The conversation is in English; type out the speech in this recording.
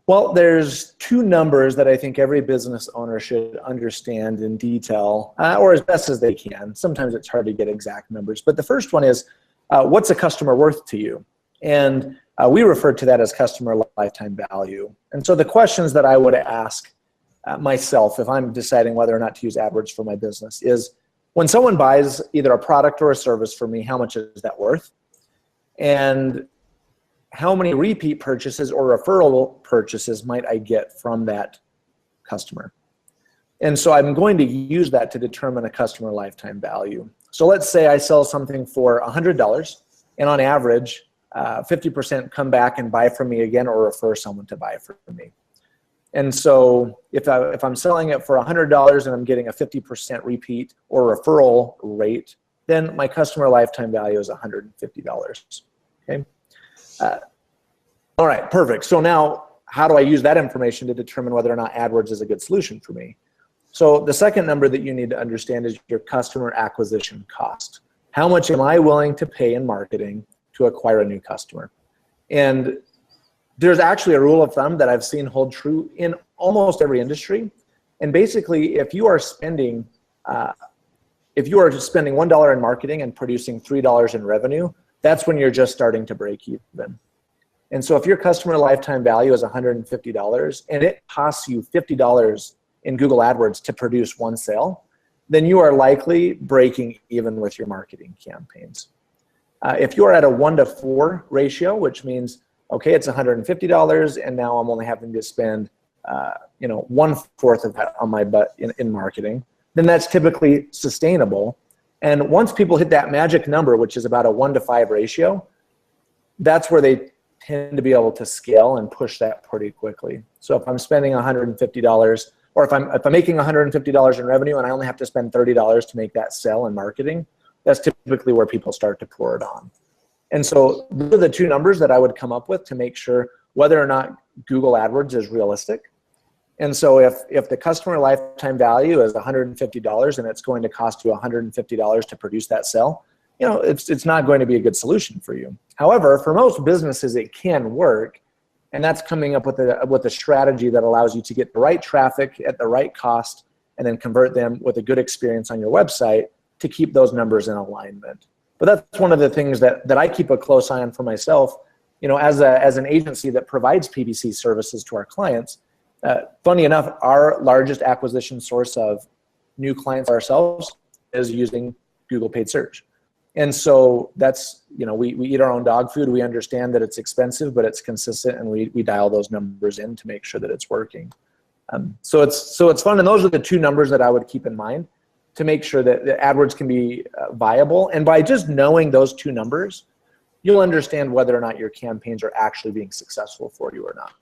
Well, there's two numbers that I think every business owner should understand in detail, or as best as they can. Sometimes it's hard to get exact numbers, but the first one is, what's a customer worth to you? And we refer to that as customer lifetime value. And so the questions that I would ask myself if I'm deciding whether or not to use AdWords for my business is, when someone buys either a product or a service from me, how much is that worth? And how many repeat purchases or referral purchases might I get from that customer? And so I'm going to use that to determine a customer lifetime value. So let's say I sell something for $100, and on average, 50% come back and buy from me again or refer someone to buy from me. And so if I'm selling it for $100 and I'm getting a 50% repeat or referral rate, then my customer lifetime value is $150, okay? All right, perfect. So now how do I use that information to determine whether or not AdWords is a good solution for me? So the second number that you need to understand is your customer acquisition cost. How much am I willing to pay in marketing to acquire a new customer? And there's actually a rule of thumb that I've seen hold true in almost every industry. And basically, if you are spending $1 in marketing and producing $3 in revenue, that's when you're just starting to break even. And so if your customer lifetime value is $150 and it costs you $50 in Google AdWords to produce one sale, then you are likely breaking even with your marketing campaigns. If you're at a 1-to-4 ratio, which means, okay, it's $150 and now I'm only having to spend 1/4 of that on my butt in marketing, then that's typically sustainable. And once people hit that magic number, which is about a 1-to-5 ratio, that's where they tend to be able to scale and push that pretty quickly. So if I'm spending $150, or if I'm making $150 in revenue and I only have to spend $30 to make that sell in marketing, that's typically where people start to pour it on. And so those are the two numbers that I would come up with to make sure whether or not Google AdWords is realistic. And so if the customer lifetime value is $150 and it's going to cost you $150 to produce that sale, it's not going to be a good solution for you. However, for most businesses, it can work, and that's coming up with a strategy that allows you to get the right traffic at the right cost and then convert them with a good experience on your website to keep those numbers in alignment. But that's one of the things that I keep a close eye on for myself. As an agency that provides PPC services to our clients, funny enough, our largest acquisition source of new clients ourselves is using Google paid search. And so that's, we eat our own dog food. We understand that it's expensive, but it's consistent, and we dial those numbers in to make sure that it's working. So it's fun, and those are the two numbers that I would keep in mind to make sure that AdWords can be viable. And by just knowing those two numbers, you'll understand whether or not your campaigns are actually being successful for you or not.